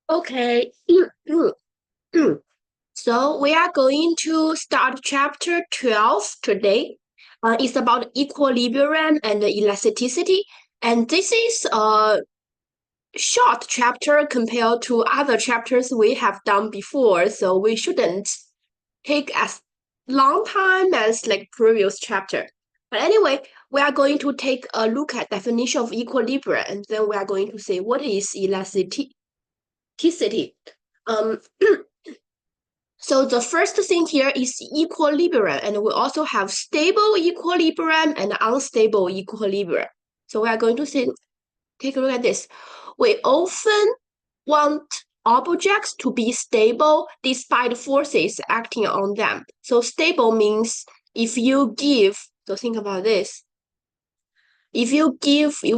Okay, so we are going to start chapter 12 today. It's about equilibrium and elasticity. And this is a short chapter compared to other chapters we have done before. So we shouldn't take as long time as like previous chapter. But anyway, we are going to take a look at definition of equilibrium, and then we are going to say what is elasticity. Um, So the first thing here is equilibrium, and we also have stable equilibrium and unstable equilibrium. So we are going to take a look at this. We often want objects to be stable despite forces acting on them. So stable means if you give, so think about this. If you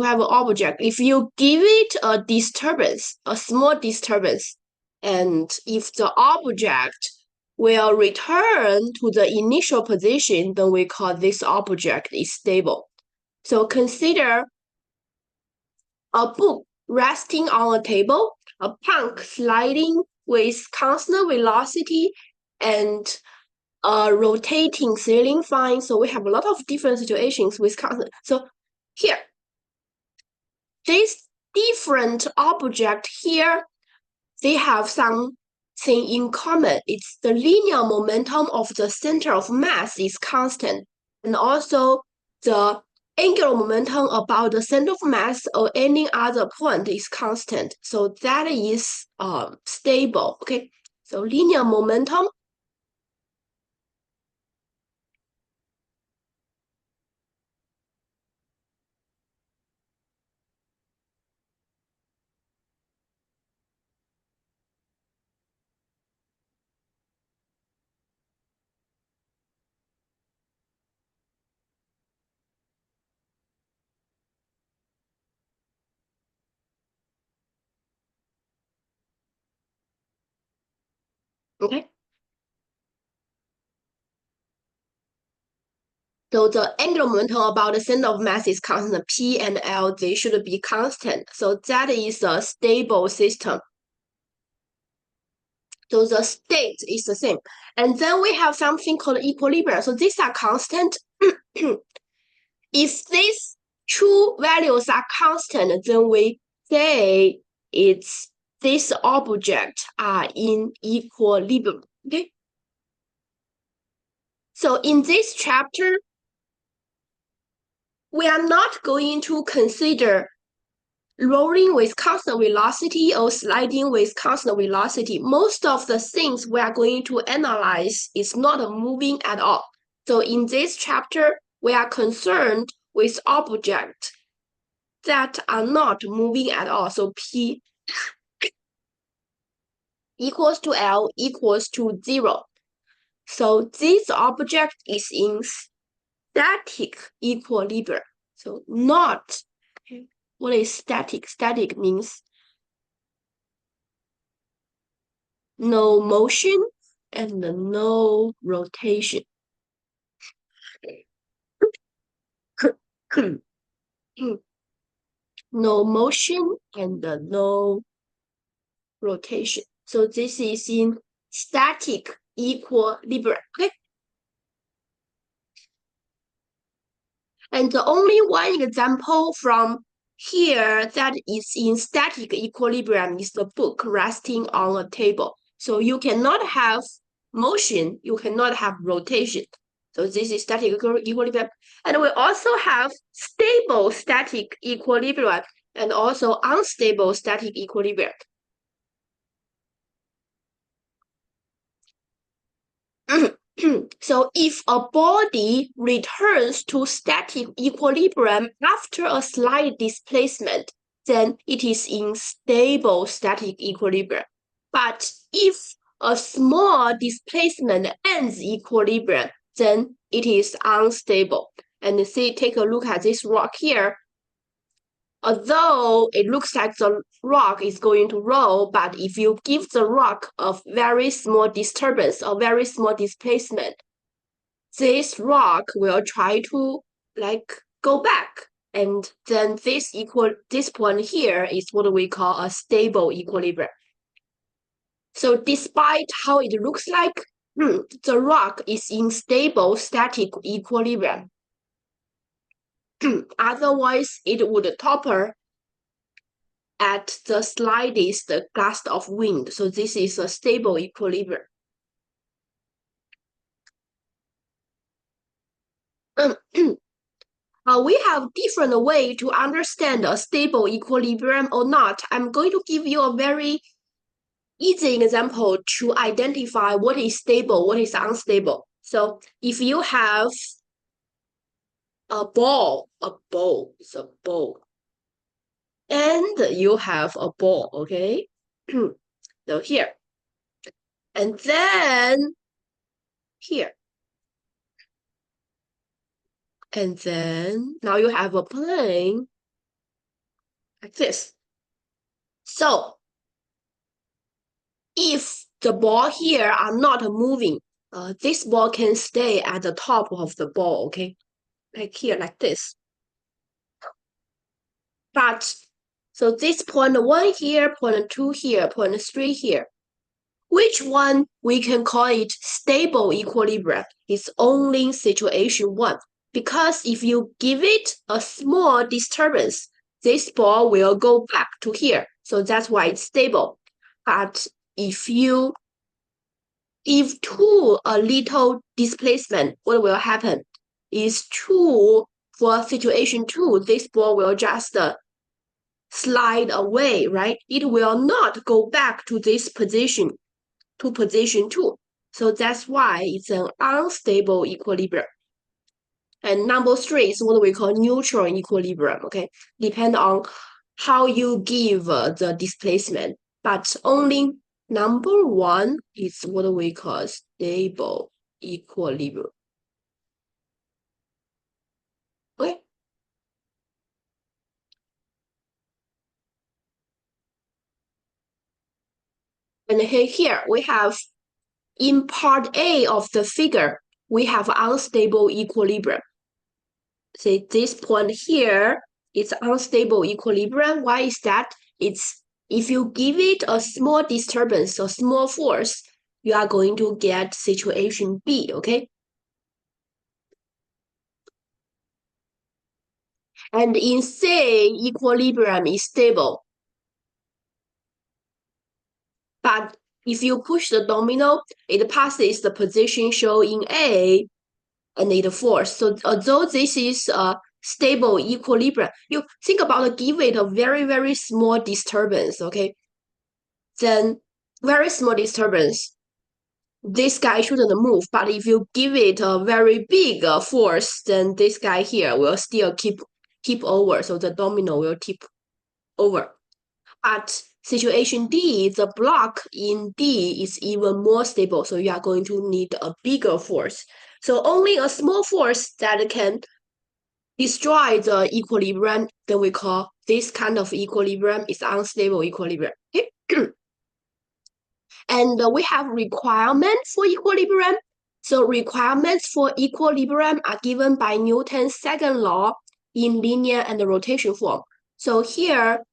have an object, if you give it a disturbance, a small disturbance, and if the object will return to the initial position, then we call this object is stable. So consider a book resting on a table, a plank sliding with constant velocity, and a rotating ceiling fan. So we have a lot of different situations with constant. So here, this different object here, they have something in common. It's the linear momentum of the center of mass is constant, and also the angular momentum about the center of mass or any other point is constant. So that is stable. Okay, so linear momentum. Okay. So the angular momentum about the center of mass is constant. P and L, they should be constant. So that is a stable system. So the state is the same. And then we have something called equilibrium. So these are constant. If these two values are constant, then we say it's these objects are in equilibrium. Okay. So in this chapter, we are not going to consider rolling with constant velocity or sliding with constant velocity. Most of the things we are going to analyze is not moving at all. So in this chapter, we are concerned with objects that are not moving at all. So P equals to L equals to 0. So this object is in static equilibrium. So not, what is static? Static means no motion and no rotation. No motion and no rotation. So this is in static equilibrium. Okay. And the only one example from here that is in static equilibrium is the book resting on a table. So you cannot have motion, you cannot have rotation. So this is static equilibrium. And we also have stable static equilibrium and also unstable static equilibrium. So if a body returns to static equilibrium after a slight displacement, then it is in stable static equilibrium. But if a small displacement ends equilibrium, then it is unstable. And see, take a look at this rock here. Although it looks like the rock is going to roll, but if you give the rock a very small disturbance, a very small displacement, this rock will try to like go back. And then this point here is what we call a stable equilibrium. So despite how it looks like, the rock is in stable static equilibrium. Otherwise, it would topple at the slightest gust of wind. So this is a stable equilibrium. We have different way to understand a stable equilibrium or not. I'm going to give you a very easy example to identify what is stable, what is unstable. So if you have a ball, it's a ball, and you have a ball, okay? So here, and then here, and then now you have a plane like this. So if the ball here are not moving, this ball can stay at the top of the ball, okay? Like here, like this. But, so this point 1 here, point 2 here, point 3 here. Which one we can call it stable equilibrium? It's only situation 1. Because if you give it a small disturbance, this ball will go back to here. So that's why it's stable. But if you give 2 a little displacement, what will happen? Is 2 for situation 2, this ball will just slide away, right? It will not go back to this position, to position 2. So that's why it's an unstable equilibrium. And number 3 is what we call neutral equilibrium, okay? Depend on how you give the displacement. But only number 1 is what we call stable equilibrium. Okay? And here we have, in part A of the figure, we have unstable equilibrium. See, this point here, it's unstable equilibrium. Why is that? It's if you give it a small disturbance, a small force, you are going to get situation B, okay? And in C, equilibrium is stable. But if you push the domino, it passes the position shown in A and it falls. So although this is a stable equilibrium, you think about give it a very, very small disturbance, okay? Then very small disturbance, this guy shouldn't move. But if you give it a very big force, then this guy here will still keep over. So the domino will tip over. But situation D, the block in D is even more stable. So you are going to need a bigger force. So only a small force that can destroy the equilibrium, then we call this kind of equilibrium is unstable equilibrium. Okay? And we have requirements for equilibrium. So requirements for equilibrium are given by Newton's second law in linear and rotation form. So here,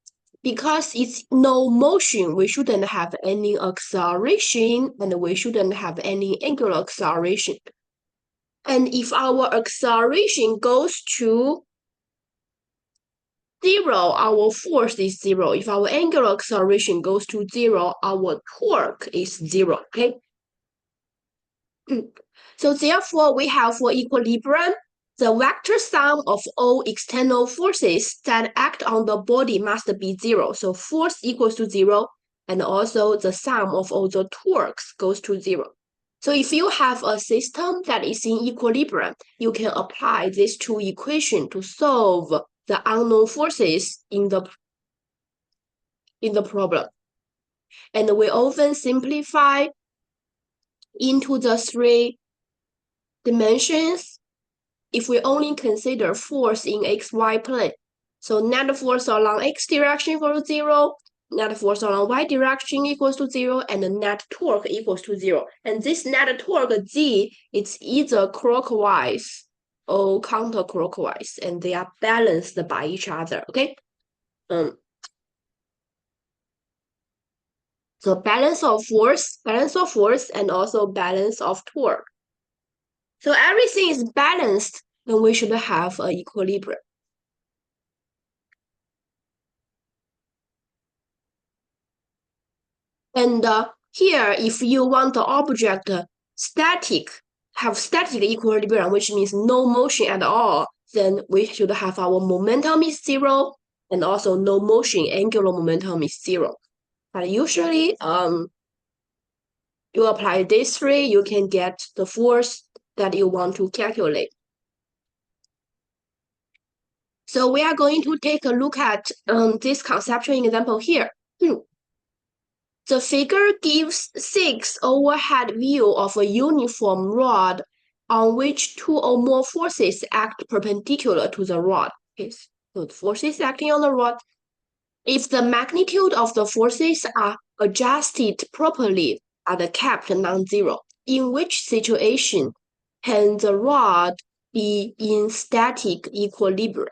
because it's no motion, we shouldn't have any acceleration and we shouldn't have any angular acceleration. And if our acceleration goes to 0, our force is 0. If our angular acceleration goes to 0, our torque is 0, okay? So therefore, we have for equilibrium, the vector sum of all external forces that act on the body must be 0. So force equals to 0, and also the sum of all the torques goes to 0. So if you have a system that is in equilibrium, you can apply these 2 equations to solve the unknown forces in the problem. And we often simplify into the 3 dimensions if we only consider force in xy plane. So net force along x direction equals to 0, net force along y direction equals to 0, and the net torque equals to 0. And this net torque z, it's either clockwise or counterclockwise, and they are balanced by each other, okay? So balance of force, and also balance of torque. So everything is balanced, then we should have an equilibrium. And here, if you want the object static, have static equilibrium, which means no motion at all, then we should have our momentum is zero, and also no motion, angular momentum is zero. But usually, you apply these three, you can get the force that you want to calculate. So we are going to take a look at this conceptual example here. The figure gives 6 overhead view of a uniform rod on which two or more forces act perpendicular to the rod. Okay, so the forces acting on the rod. If the magnitude of the forces are adjusted properly, are kept non-zero, in which situation can the rod be in static equilibrium?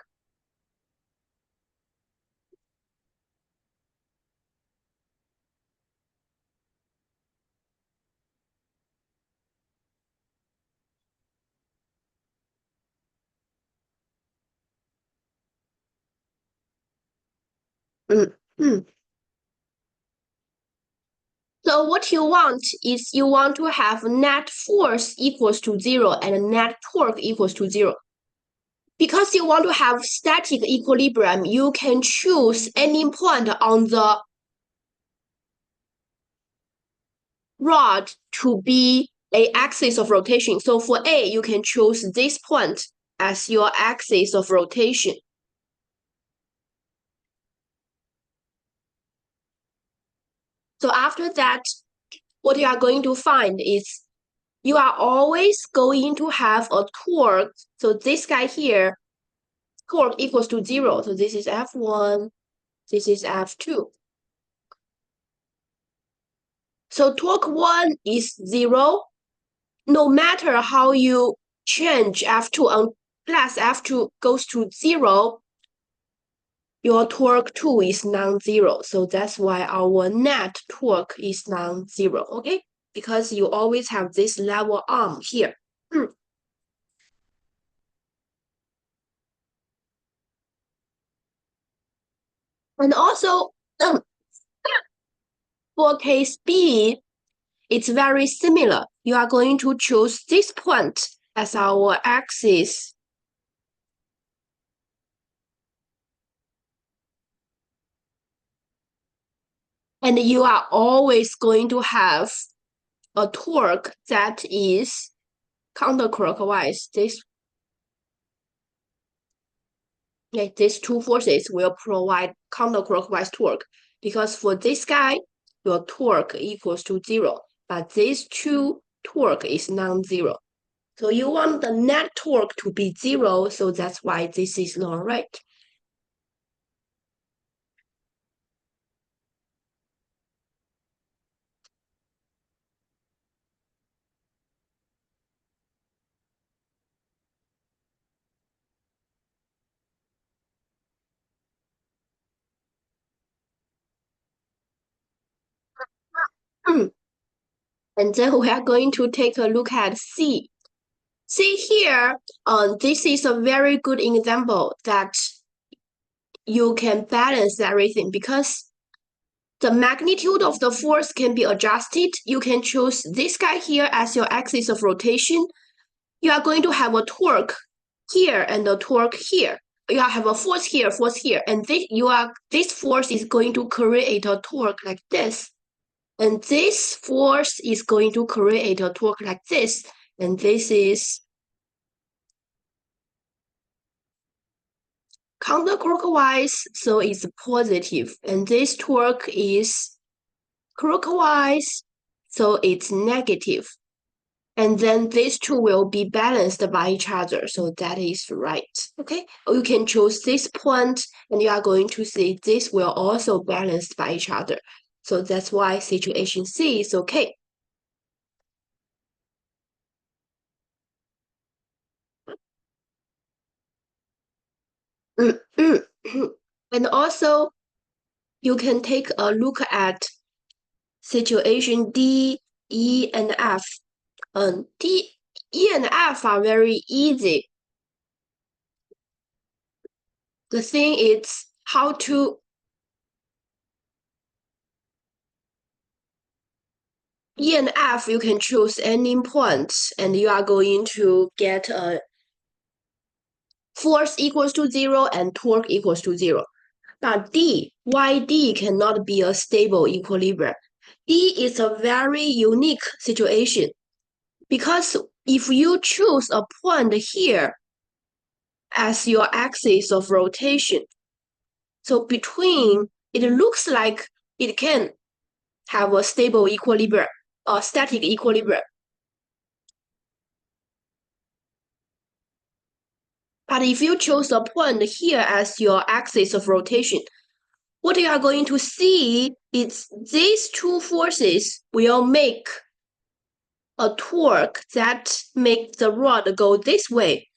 Mm. So what you want is you want to have net force equals to 0 and net torque equals to 0. Because you want to have static equilibrium, you can choose any point on the rod to be an axis of rotation. So for A, you can choose this point as your axis of rotation. So after that, what you are going to find is you are always going to have a torque. So this guy here, torque equals to 0. So this is F1, this is F2. So torque 1 is 0. No matter how you change F2 and plus F2 goes to 0, your torque 2 is non-zero. So that's why our net torque is non-zero, okay? Because you always have this level arm here. And also, for case B, it's very similar. You are going to choose this point as our axis. And you are always going to have a torque that is counterclockwise. These two forces will provide counterclockwise torque, because for this guy, your torque equals to 0, but these two torque is non-zero. So you want the net torque to be 0, so that's why this is not right. And then we are going to take a look at C. See here, this is a very good example that you can balance everything, because the magnitude of the force can be adjusted. You can choose this guy here as your axis of rotation. You are going to have a torque here and a torque here. You have a force here, and this force is going to create a torque like this. And this force is going to create a torque like this. And this is counterclockwise, so it's positive. And this torque is clockwise, so it's negative. And then these two will be balanced by each other, so that is right. Okay, or you can choose this point, and you are going to see this will also balanced by each other. So that's why situation C is okay. And also, you can take a look at situation D, E, and F. D, E, and F are very easy. The thing is how to E and F, you can choose any points, and you are going to get a force equals to 0 and torque equals to 0. But D, why D cannot be a stable equilibrium? D is a very unique situation because if you choose a point here as your axis of rotation, so between, it looks like it can have a stable equilibrium or static equilibrium. But if you choose a point here as your axis of rotation, what you are going to see is these two forces will make a torque that makes the rod go this way,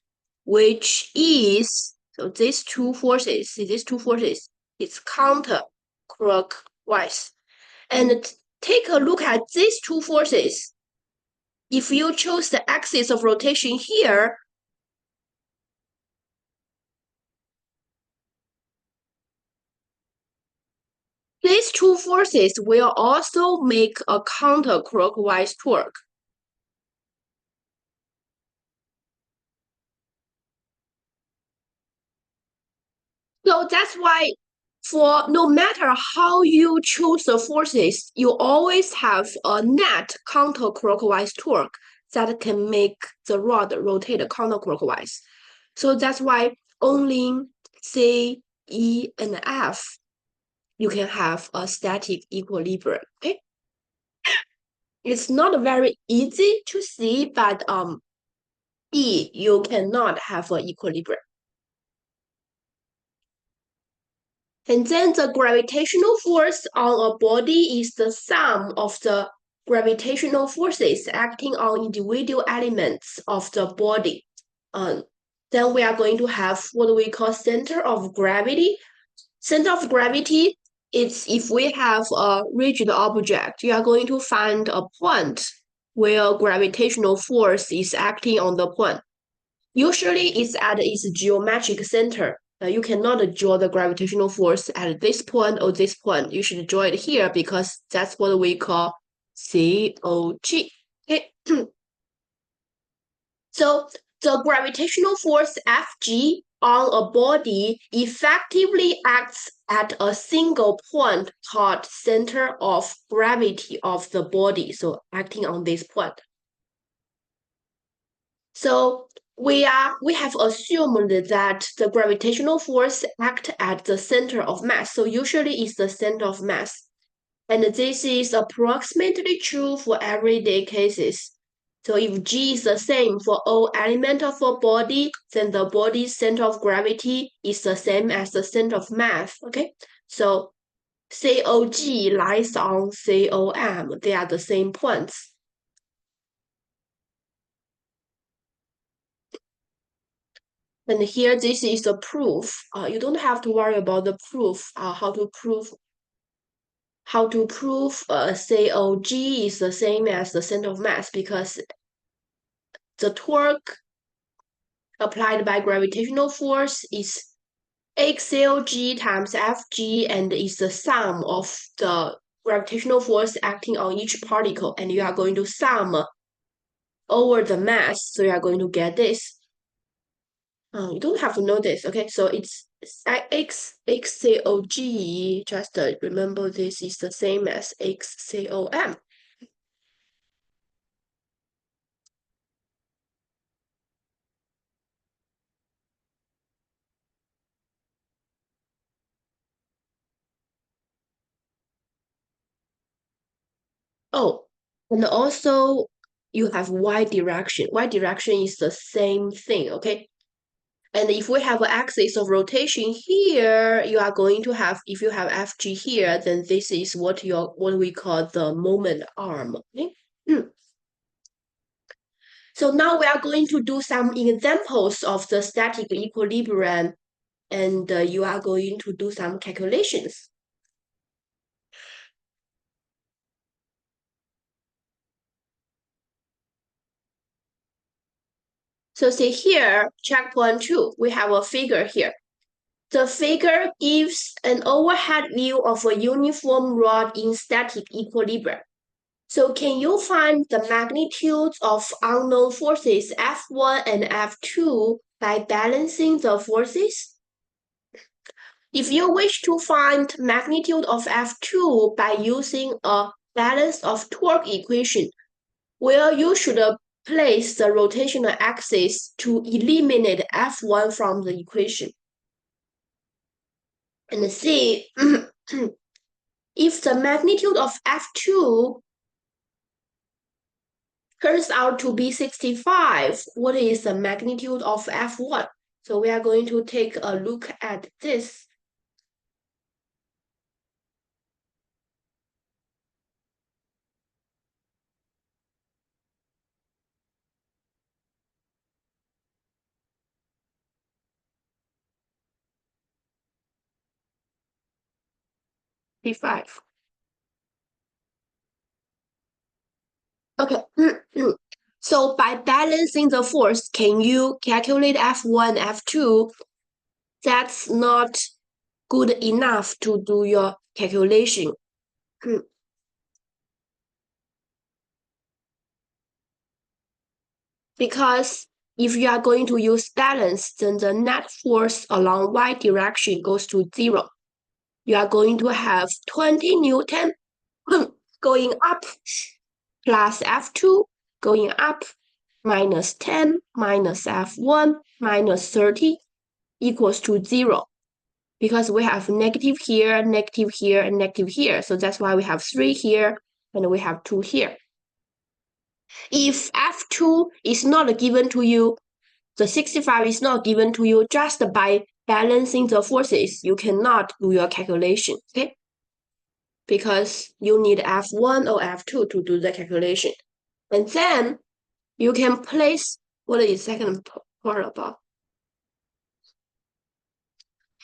which is, so these two forces, it's counter-clockwise. And take a look at these two forces. If you choose the axis of rotation here, these two forces will also make a counter-clockwise torque. So that's why for no matter how you choose the forces, you always have a net counterclockwise torque that can make the rod rotate counterclockwise. So that's why only C, E, and F, you can have a static equilibrium, okay? It's not very easy to see, but E, you cannot have an equilibrium. And then the gravitational force on a body is the sum of the gravitational forces acting on individual elements of the body. Then we are going to have what we call center of gravity. Center of gravity is if we have a rigid object, you are going to find a point where gravitational force is acting on the point. Usually it's at its geometric center. You cannot draw the gravitational force at this point or this point. You should draw it here because that's what we call COG. Okay. So the gravitational force Fg on a body effectively acts at a single point called center of gravity of the body. So acting on this point. So we have assumed that the gravitational force act at the center of mass. So usually it's the center of mass. And this is approximately true for everyday cases. So if G is the same for all elements of a body, then the body's center of gravity is the same as the center of mass, okay? So COG lies on COM. They are the same points. And here, this is the proof. You don't have to worry about the proof. How to prove COG is the same as the center of mass because the torque applied by gravitational force is XLG times FG, and is the sum of the gravitational force acting on each particle, and you are going to sum over the mass, so you are going to get this. You don't have to know this, okay? So it's XCOG, just remember this is the same as XCOM. Oh, and also you have Y direction. Y direction is the same thing, okay? And if we have an axis of rotation here, you are going to have, if you have FG here, then this is what we call the moment arm. Okay? So now we are going to do some examples of the static equilibrium, and you are going to do some calculations. So see here, checkpoint 2, we have a figure here. The figure gives an overhead view of a uniform rod in static equilibrium. So can you find the magnitudes of unknown forces F1 and F2 by balancing the forces? If you wish to find magnitude of F2 by using a balance of torque equation, where you should place the rotational axis to eliminate F1 from the equation. And see, if the magnitude of F2 turns out to be 65, what is the magnitude of F1? So we are going to take a look at this. P5. Okay. So by balancing the force, can you calculate F1, F2? That's not good enough to do your calculation. Because if you are going to use balance, then the net force along y direction goes to 0. You are going to have 20 Newton going up plus F2 going up minus 10 minus F1 minus 30 equals to 0. Because we have negative here, and negative here. So that's why we have 3 here and we have 2 here. If F2 is not given to you, the 65 is not given to you just by balancing the forces, you cannot do your calculation, okay? Because you need F1 or F2 to do the calculation. And then you can place, what is the second part about?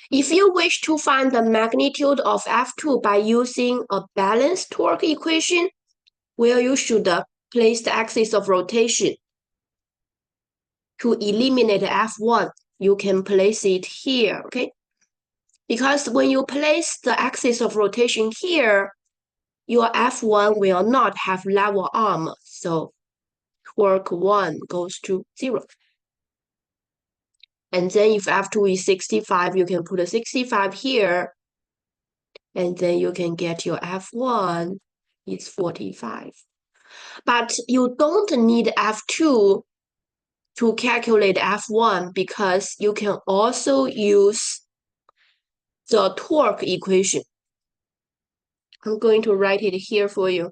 If you wish to find the magnitude of F2 by using a balanced torque equation, where you should place the axis of rotation to eliminate F1, you can place it here, okay? Because when you place the axis of rotation here, your F1 will not have level arm, so torque 1 goes to 0. And then if F2 is 65, you can put a 65 here, and then you can get your F1 is 45. But you don't need F2 to calculate F1 because you can also use the torque equation. I'm going to write it here for you.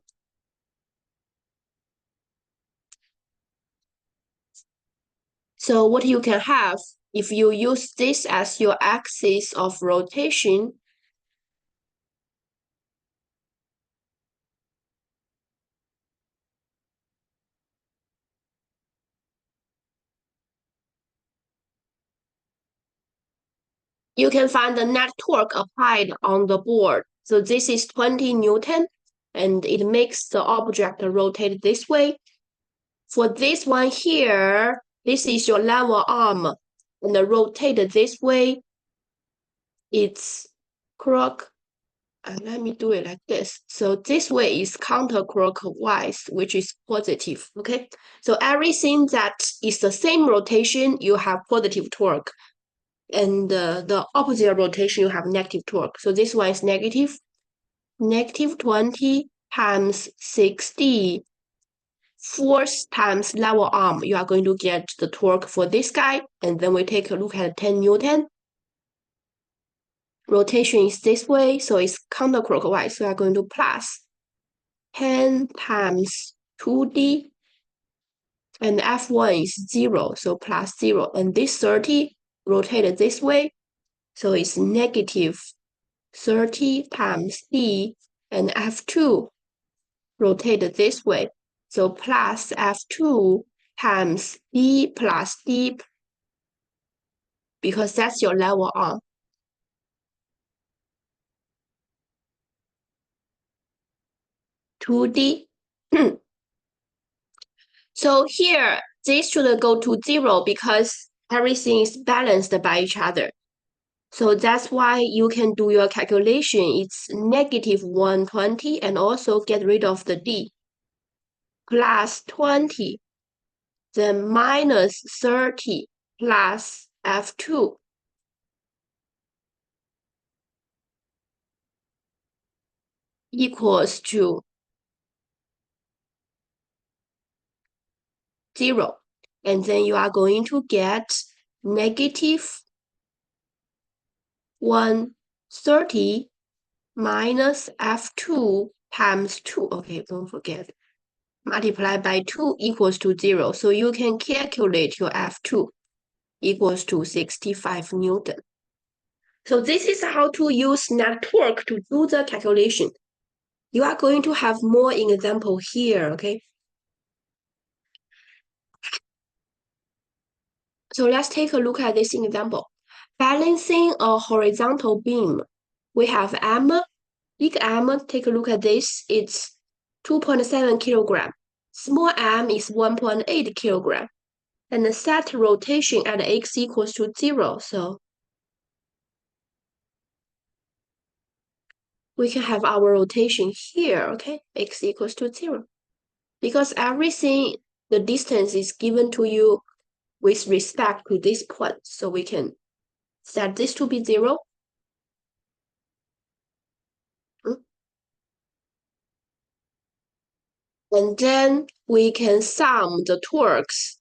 So what you can have, if you use this as your axis of rotation, you can find the net torque applied on the board. So this is 20 Newton, and it makes the object rotate this way. For this one here, this is your lever arm, and rotate this way, it's clock. Let me do it like this. So this way is counterclockwise, which is positive, okay? So everything that is the same rotation, you have positive torque. And the opposite rotation, you have negative torque. So this one is negative. Negative 20 times 60 force times lever arm. You are going to get the torque for this guy. And then we take a look at 10 Newton. Rotation is this way, so it's counterclockwise. So we are going to plus 10 times 2d, and F1 is 0, so plus 0. And this 30 rotated this way, so it's negative 30 times d, and F2 rotated this way, so plus F2 times d plus d, because that's your level arm. So here, this shouldn't go to 0 because everything is balanced by each other. So that's why you can do your calculation. It's negative 120 and also get rid of the D. Plus 20, then minus 30 plus F2. Equals to 0. And then you are going to get negative 130 minus F2 times 2. Okay, don't forget. Multiplied by 2 equals to 0. So you can calculate your F2 equals to 65 Newton. So this is how to use net torque to do the calculation. You are going to have more example here, okay? So let's take a look at this example. Balancing a horizontal beam. We have M, big M, take a look at this, it's 2.7 kilogram. Small m is 1.8 kilogram. And the set rotation at x equals to 0, so we can have our rotation here, okay? X equals to 0. Because everything, the distance is given to you with respect to this point. So we can set this to be 0. And then we can sum the torques.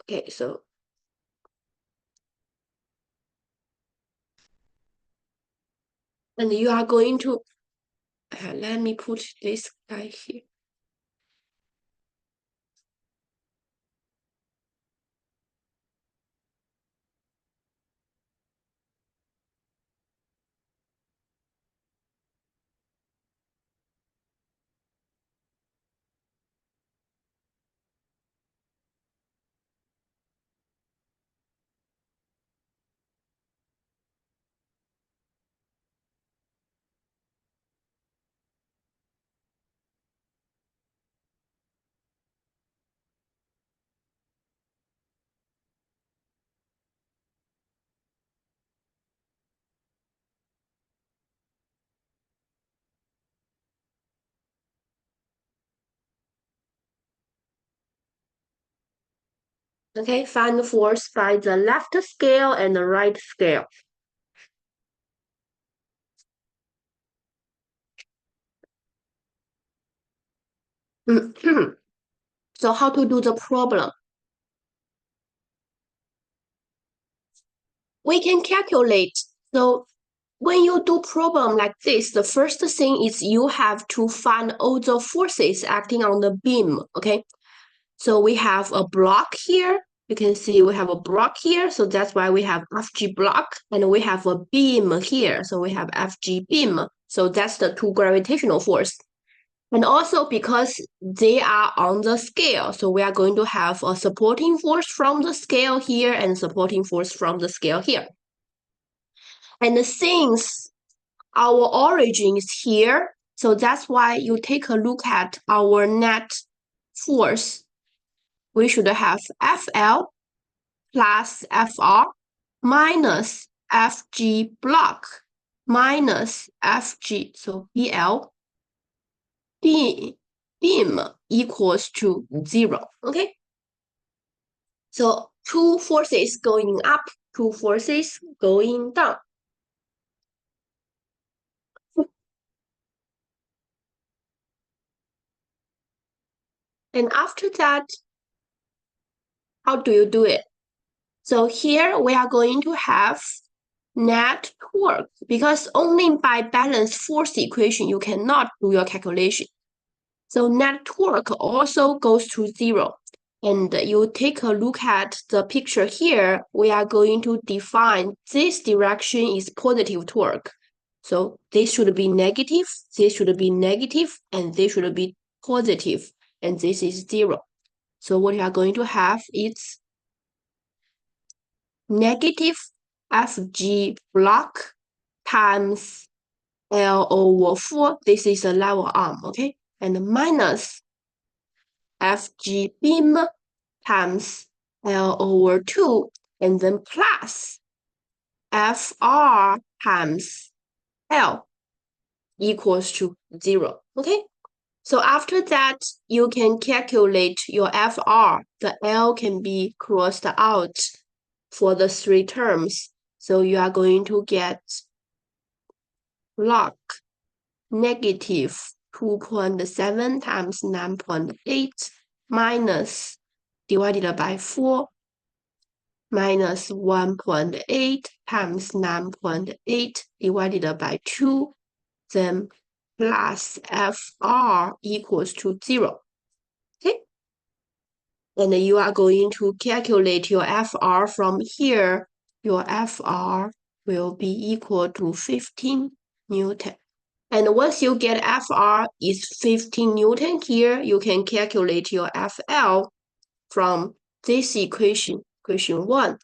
Okay, so and you are going to let me put this guy here. Okay, find the force by the left scale and the right scale. So how to do the problem? We can calculate. So when you do problem like this, the first thing is you have to find all the forces acting on the beam, okay? So we have a block here. You can see we have a block here. So that's why we have FG block. And we have a beam here. So we have FG beam. So that's the two gravitational force. And also because they are on the scale. So we are going to have a supporting force from the scale here and supporting force from the scale here. And since our origin is here, so that's why you take a look at our net force. We should have FL plus FR minus FG block minus FG, so BL beam equals to 0, okay? So two forces going up, two forces going down. And after that, how do you do it? So here we are going to have net torque because only by balanced force equation you cannot do your calculation. So net torque also goes to 0. And you take a look at the picture here, we are going to define this direction is positive torque. So this should be negative, this should be negative, and this should be positive, and this is 0. So what you are going to have is negative FG block times L over 4. This is a level arm, okay? And minus FG beam times L over 2, and then plus FR times L equals to 0, okay? So after that, you can calculate your FR. The L can be crossed out for the 3 terms. So you are going to get log negative 2.7 times 9.8 minus divided by 4 minus 1.8 times 9.8 divided by 2, then plus FR equals to 0. Okay? And you are going to calculate your FR from here. Your FR will be equal to 15 Newton. And once you get FR is 15 Newton here, you can calculate your FL from this equation, equation 1.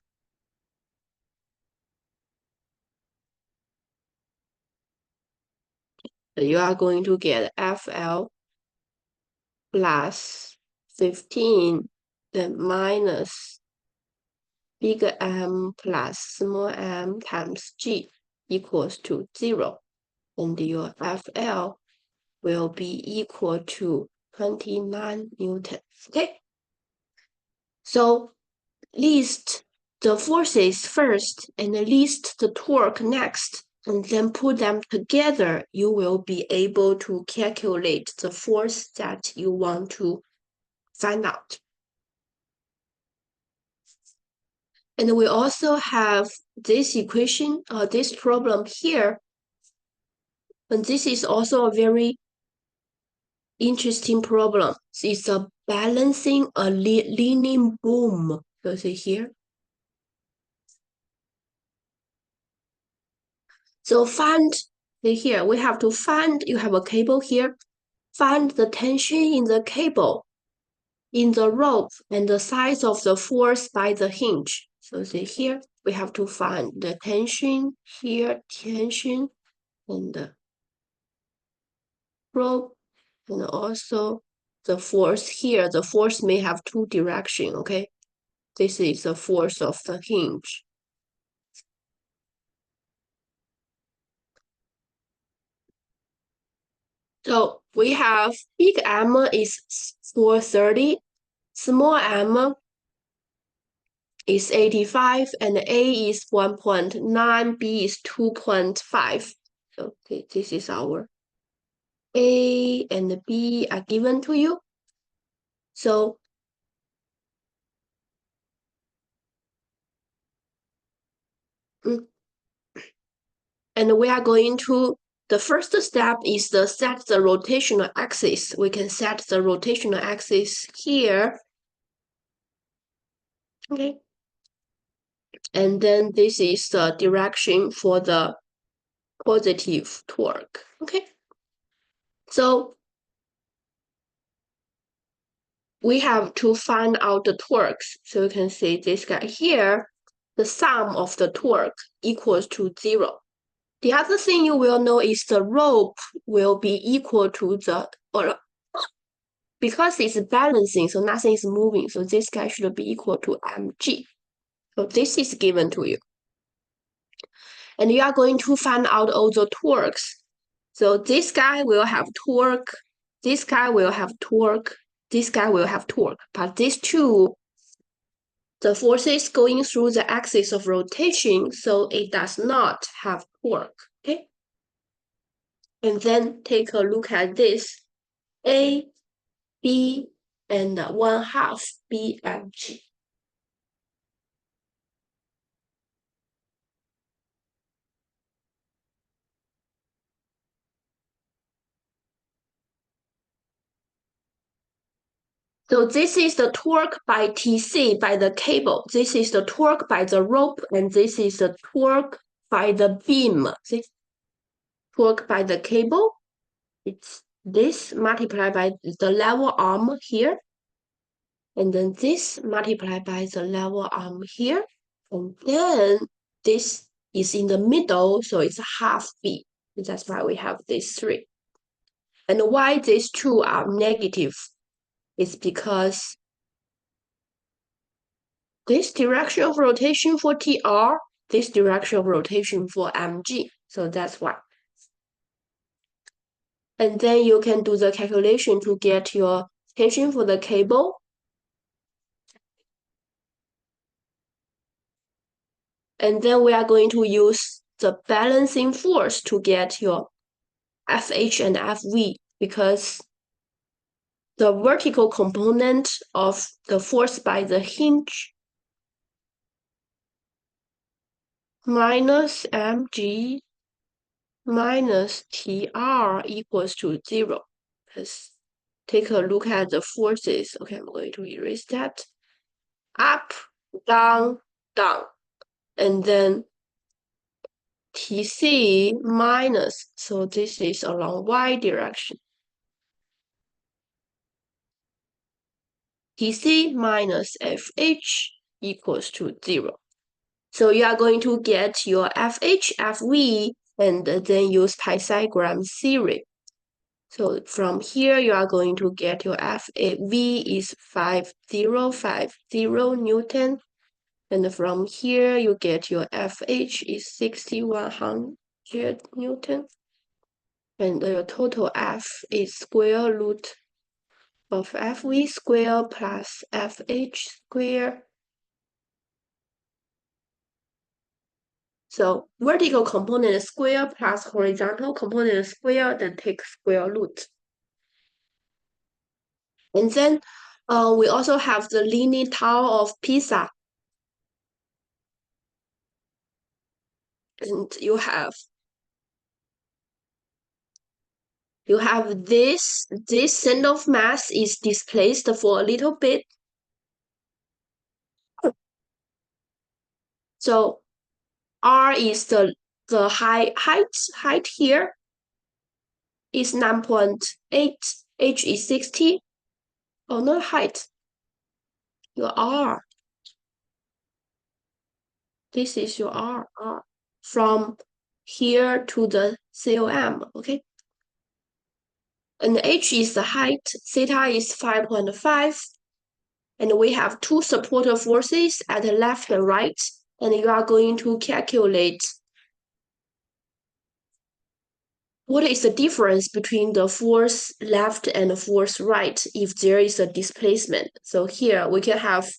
You are going to get FL plus 15, then minus big M plus small m times G equals to 0. And your FL will be equal to 29 Newton. Okay? So list the forces first and list the torque next, and then put them together. You will be able to calculate the force that you want to find out. And we also have this equation, this problem here. And this is also a very interesting problem. It's a balancing a leaning boom. You see here. So find here, we have to find, you have a cable here. Find the tension in the cable, in the rope, and the size of the force by the hinge. So see here, we have to find the tension here, tension, and the rope, and also the force here. The force may have 2 directions, okay? This is the force of the hinge. So we have big M is 430, small m is 85, and A is 1.9, B is 2.5. Okay, this is our A and B are given to you. So and we are going to, the first step is to set the rotational axis. We can set the rotational axis here. Okay. And then this is the direction for the positive torque. Okay. So we have to find out the torques. So you can see this guy here, the sum of the torque equals to 0. The other thing you will know is the rope will be equal to the, or because it's balancing, so nothing is moving, so this guy should be equal to mg. So this is given to you. And you are going to find out all the torques. So this guy will have torque, this guy will have torque, this guy will have torque, but these two, the forces going through the axis of rotation, so it does not have torque, okay? And then take a look at this, A, B, and 1/2 BMG. So this is the torque by TC, by the cable. This is the torque by the rope, and this is the torque by the beam. See? Torque by the cable, it's this multiplied by the level arm here. And then this multiplied by the level arm here. And then this is in the middle, so it's 1/2 B. And that's why we have these 3. And why these 2 are negative is because this direction of rotation for TR, this direction of rotation for MG. So that's why. And then you can do the calculation to get your tension for the cable. And then we are going to use the balancing force to get your FH and FV, because the vertical component of the force by the hinge minus mg minus TR equals to 0. Let's take a look at the forces. Okay, I'm going to erase that. Up, down, down. And then TC minus, so this is along y direction. TC minus FH equals to 0. So you are going to get your FH, FV, and then use Pythagorean theory. So from here, you are going to get your FV is 5050 Newton. And from here, you get your FH is 6100 Newton. And your total F is square root of FV square plus FH square. So vertical component square plus horizontal component square, then take square root. And then we also have the Leaning Tower of Pisa. And you have this center of mass is displaced for a little bit. So R is the height here is 9.8, H is 60. Oh, not height. Your R. This is your R. From here to the COM, okay? And H is the height, theta is 5.5. And we have two supporter forces at the left and right. And you are going to calculate what is the difference between the force left and the force right if there is a displacement. So here we can have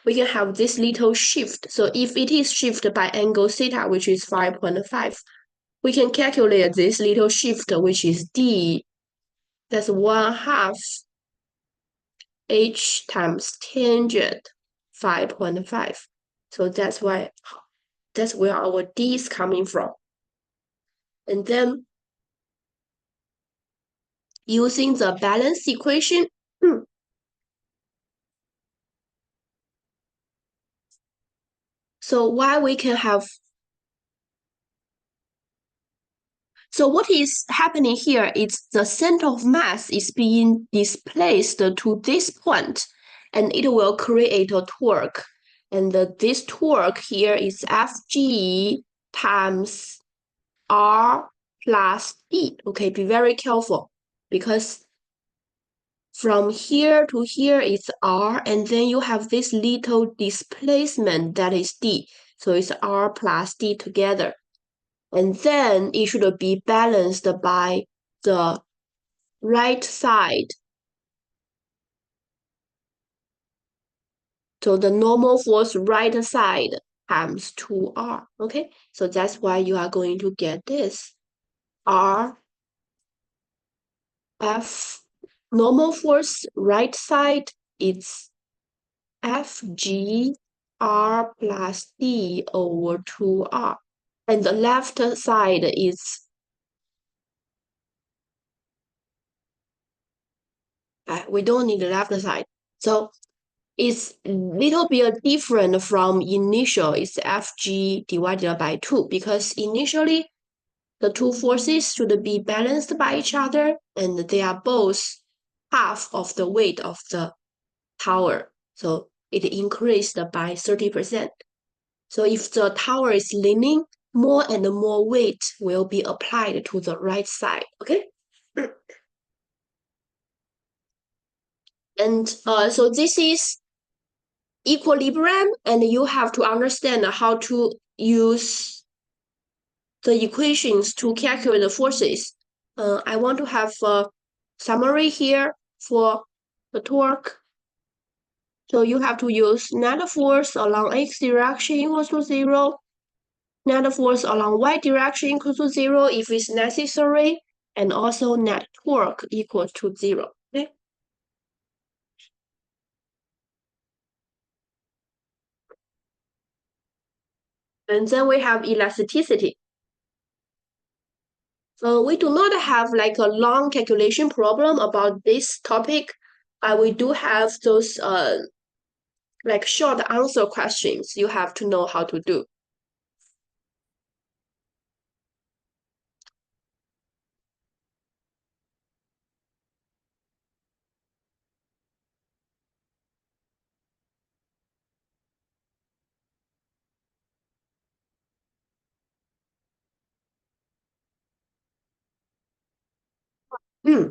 this little shift. So if it is shifted by angle theta, which is 5.5, we can calculate this little shift, which is D. That's 1/2 H times tangent 5.5. So that's where our D is coming from. And then using the balance equation, so what is happening here is the center of mass is being displaced to this point, and it will create a torque. And this torque here is Fg times R plus E. Okay, be very careful, because from here to here is R, and then you have this little displacement that is D. So it's R plus D together. And then it should be balanced by the right side. So the normal force right side times 2R, okay? So that's why you are going to get this. R, F, normal force right side is Fg R plus D over 2R. And the left side is, we don't need the left side. So it's a little bit different from initial. It's Fg divided by 2, because initially the two forces should be balanced by each other, and they are both half of the weight of the tower. So it increased by 30%. So if the tower is leaning, more and more weight will be applied to the right side, okay? And so this is equilibrium, and you have to understand how to use the equations to calculate the forces. I want to have a summary here for the torque. So you have to use net force along x direction equals to 0, net force along y direction equals to 0 if it's necessary, and also net torque equals to 0. Okay? And then we have elasticity. We do not have like a long calculation problem about this topic. We do have those like short answer questions you have to know how to do. Hmm.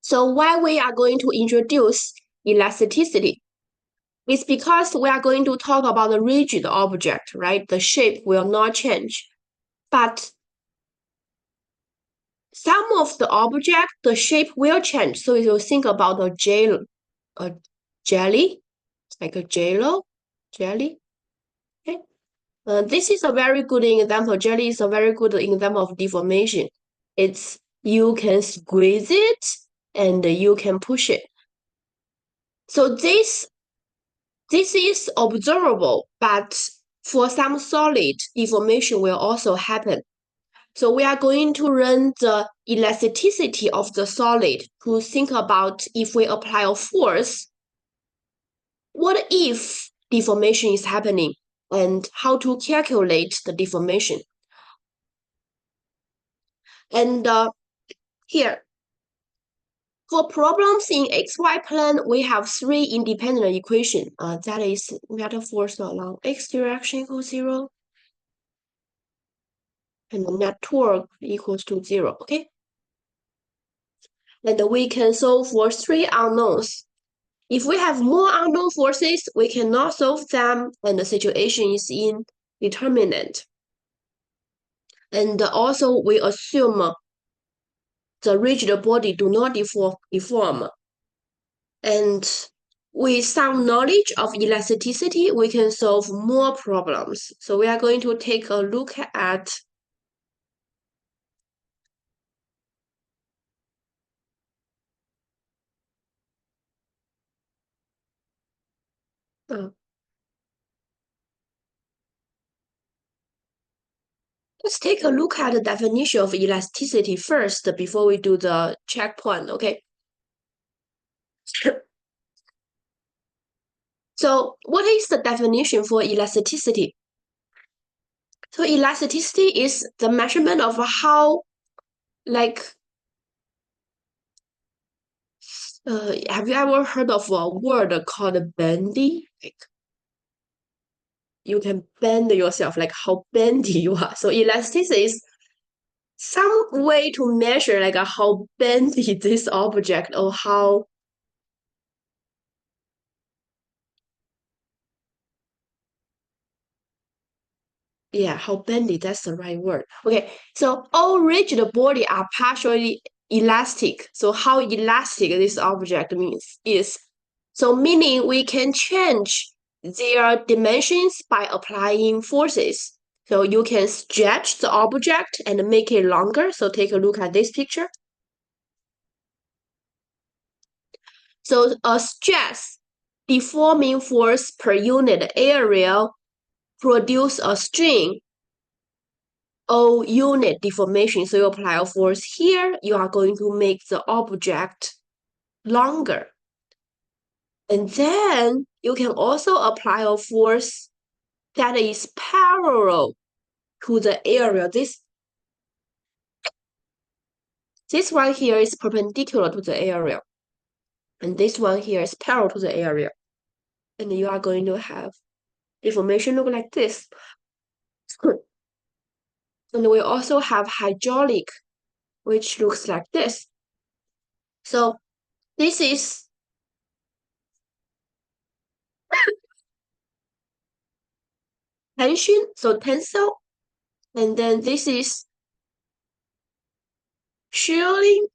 So why we are going to introduce elasticity? It's because we are going to talk about the rigid object, right? The shape will not change. But some of the object, the shape will change. So if you think about a jelly, like a jello, jelly. Okay. This is a very good example. Jelly is a very good example of deformation. It's you can squeeze it and you can push it. So this is observable, but for some solid, deformation will also happen. So we are going to run the elasticity of the solid to think about if we apply a force, what if deformation is happening and how to calculate the deformation. And here, for problems in xy plane, we have three independent equations. That is net force along x direction equals 0, and net torque equals to 0, okay? And we can solve for three unknowns. If we have more unknown forces, we cannot solve them, and the situation is indeterminate. And also, we assume the rigid body do not deform. And with some knowledge of elasticity, we can solve more problems. So we are going to take a look at let's take a look at the definition of elasticity first before we do the checkpoint, okay? So what is the definition for elasticity? So elasticity is the measurement of how, like, have you ever heard of a word called bendy? Like, you can bend yourself, like how bendy you are. So elasticity is some way to measure like how bendy this object or how how bendy, that's the right word. Okay, so all rigid body are partially elastic. So how elastic this object means is, so meaning we can change their dimensions by applying forces. So you can stretch the object and make it longer. So take a look at this picture. So a stress deforming force per unit area produce a strain or unit deformation. So you apply a force here, you are going to make the object longer. And then you can also apply a force that is parallel to the area. This one here is perpendicular to the area. And this one here is parallel to the area. And you are going to have deformation look like this. And we also have hydraulic, which looks like this. So this is tension, so tensile, and then this is shearing,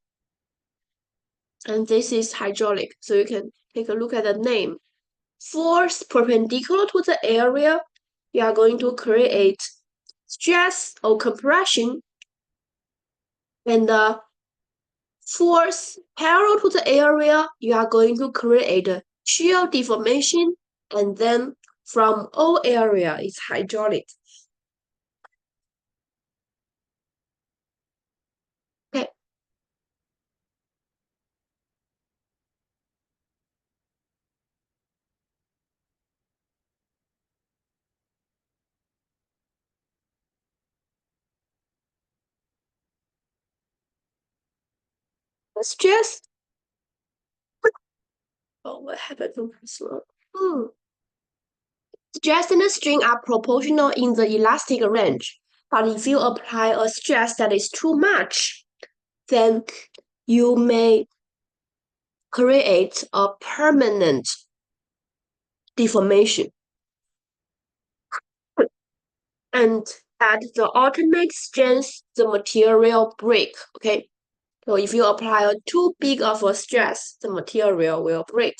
and this is hydraulic. So you can take a look at the name. Force perpendicular to the area, you are going to create stress or compression, and the force parallel to the area, you are going to create a shear deformation, and then from all area is hydraulic. Okay. The stress. Oh, what happened to my slow? Stress and strain are proportional in the elastic range, but if you apply a stress that is too much, then you may create a permanent deformation. And at the ultimate strength, the material break. Okay, so if you apply a too big of a stress, the material will break.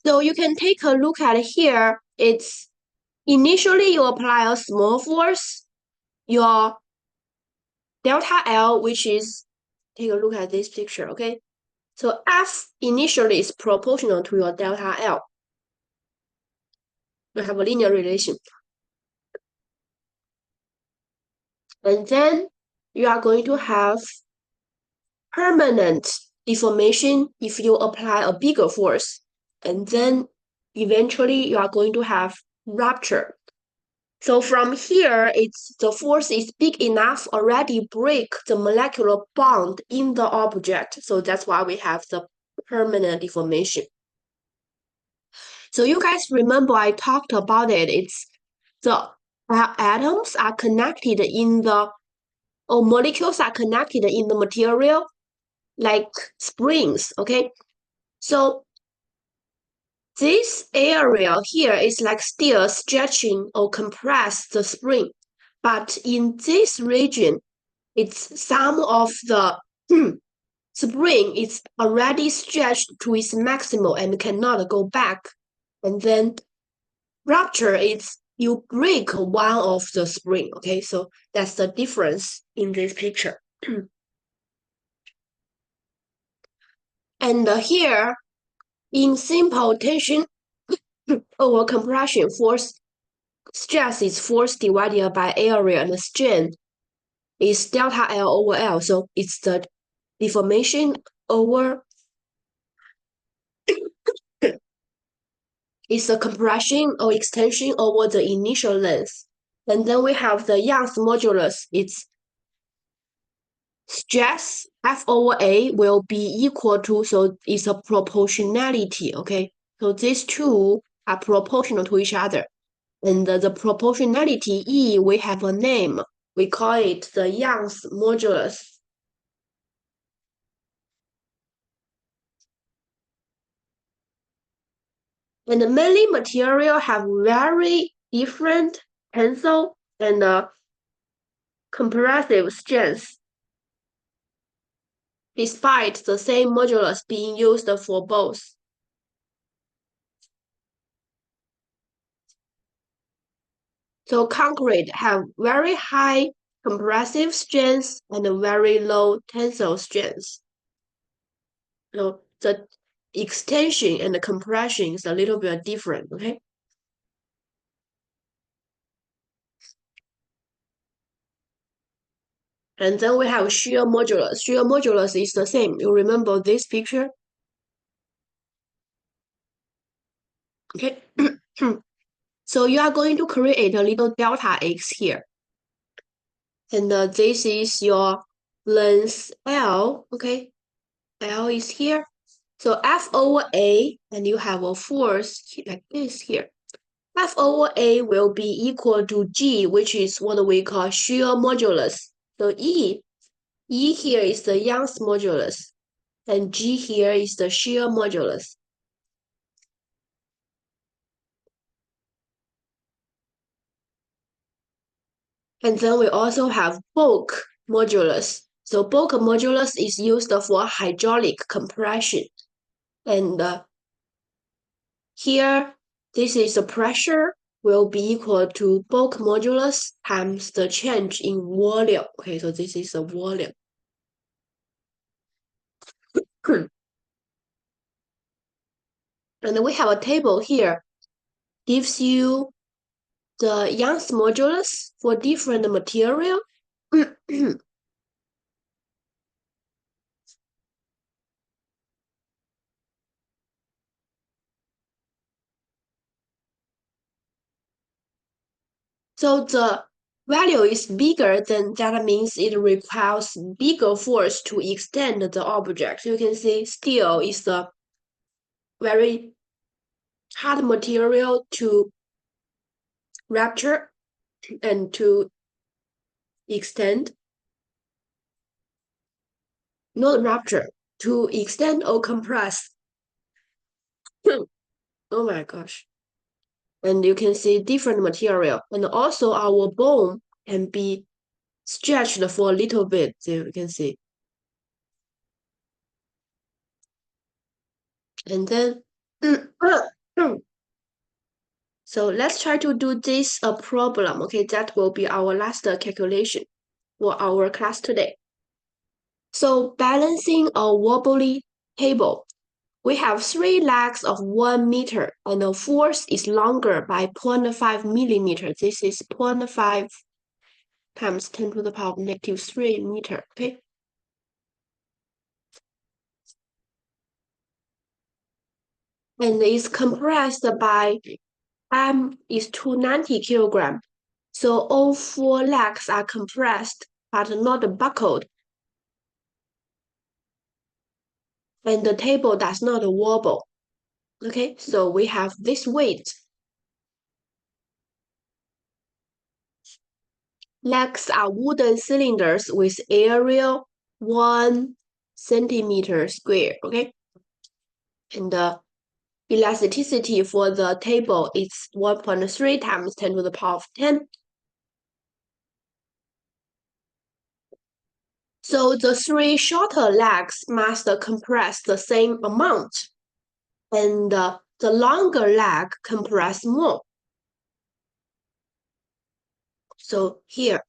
So you can take a look at here. It's initially you apply a small force, your delta L, which is, take a look at this picture, okay? So F initially is proportional to your delta L. You have a linear relation. And then you are going to have permanent deformation if you apply a bigger force. And then eventually you are going to have rupture. So from here, it's the force is big enough already break the molecular bond in the object. So that's why we have the permanent deformation. So you guys remember I talked about it. It's the atoms are connected in the, or molecules are connected in the material like springs, okay? So this area here is like still stretching or compress the spring. But in this region, it's some of the spring is already stretched to its maximal and cannot go back. And then rupture is you break one of the spring, okay? So that's the difference in this picture. And here, in simple tension over compression, force stress is force divided by area, and the strain is delta L over L. So it's the deformation over, it's the compression or extension over the initial length. And then we have the Young's modulus. It's stress F over A will be equal to, so it's a proportionality, okay? So these two are proportional to each other. And the proportionality E, we have a name. We call it the Young's modulus. And many material have very different tensile and compressive strengths, despite the same modulus being used for both. So concrete have very high compressive strength and very low tensile strength. So the extension and the compression is a little bit different, okay? And then we have shear modulus. Shear modulus is the same. You remember this picture? Okay. So you are going to create a little delta X here. And this is your length L, okay? L is here. So F over A, and you have a force like this here. F over A will be equal to G, which is what we call shear modulus. So E E here is the Young's modulus, and G here is the shear modulus. And then we also have bulk modulus. So bulk modulus is used for hydraulic compression. And here, this is the pressure will be equal to bulk modulus times the change in volume. Okay, so this is the volume. And we have a table here, gives you the Young's modulus for different material. So the value is bigger, then that means it requires bigger force to extend the object. You can see steel is a very hard material to rupture and to extend. Not rupture, to extend or compress. Oh my gosh. And you can see different material. And also our bone can be stretched for a little bit, so you can see. And then, so let's try to do this problem. Okay, that will be our last calculation for our class today. So balancing a wobbly table. We have 3 legs of 1 meter, and the force is longer by 0.5 millimeter. This is 0.5 times 10 to the power of -3 meter, okay? And it's compressed by M is 290 kilogram. So all 4 legs are compressed, but not buckled. And the table does not wobble. Okay, so we have this weight. Legs are wooden cylinders with area 1 centimeter square, okay? And the elasticity for the table is 1.3 times 10 to the power of 10. So the 3 shorter legs must compress the same amount, and the longer leg compress more. So here,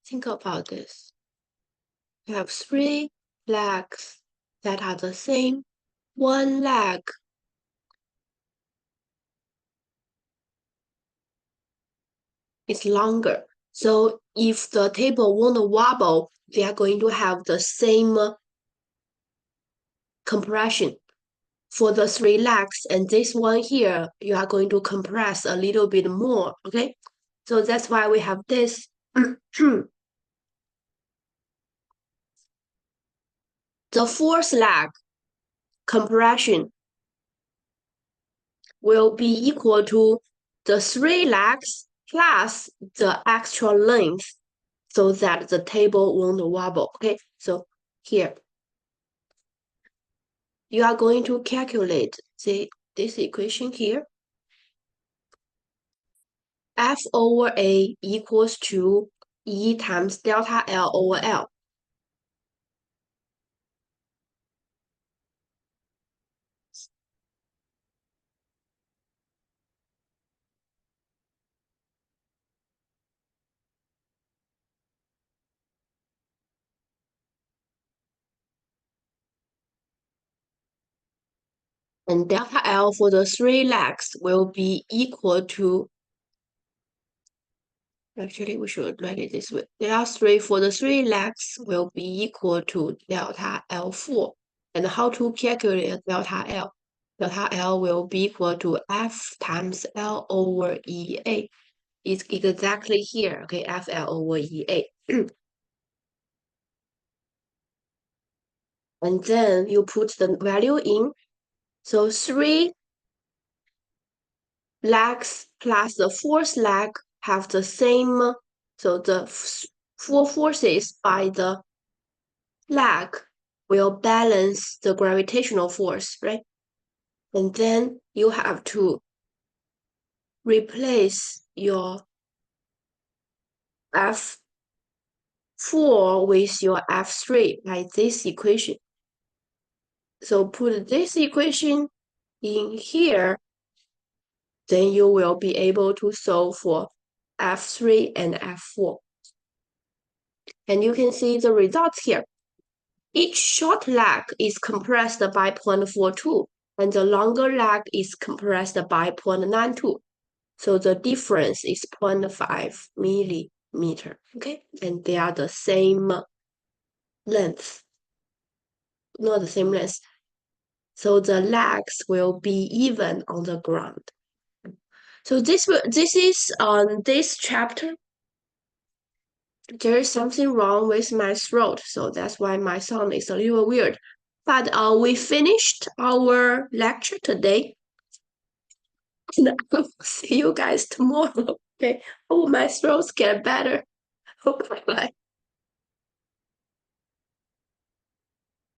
think about this. You have 3 legs that are the same. One leg is longer. So if the table won't wobble, they are going to have the same compression for the 3 legs. And this one here, you are going to compress a little bit more, okay? So that's why we have this. The 4th leg compression will be equal to the 3 legs plus the extra length so that the table won't wobble, okay? So here, you are going to calculate this equation here. F over A equals to E times delta L over L. And delta L for the 3 legs will be equal to, actually we should write it this way. Delta 3 for the 3 legs will be equal to delta L4. And how to calculate delta L? Delta L will be equal to F times L over EA. It's exactly here, okay, FL over EA. And then you put the value in. So 3 legs plus the 4th leg have the same, so the 4 forces by the leg will balance the gravitational force, right? And then you have to replace your F4 with your F3 by this equation. So put this equation in here, then you will be able to solve for F3 and F4. And you can see the results here. Each short leg is compressed by 0.42, and the longer leg is compressed by 0.92. So the difference is 0.5 millimeter, okay? And they are the same length, not the same length. So the legs will be even on the ground. So this is on this chapter. There is something wrong with my throat, so that's why my sound is a little weird. But we finished our lecture today. And I'll see you guys tomorrow. Okay. Oh, my throat's get better. Oh, bye bye.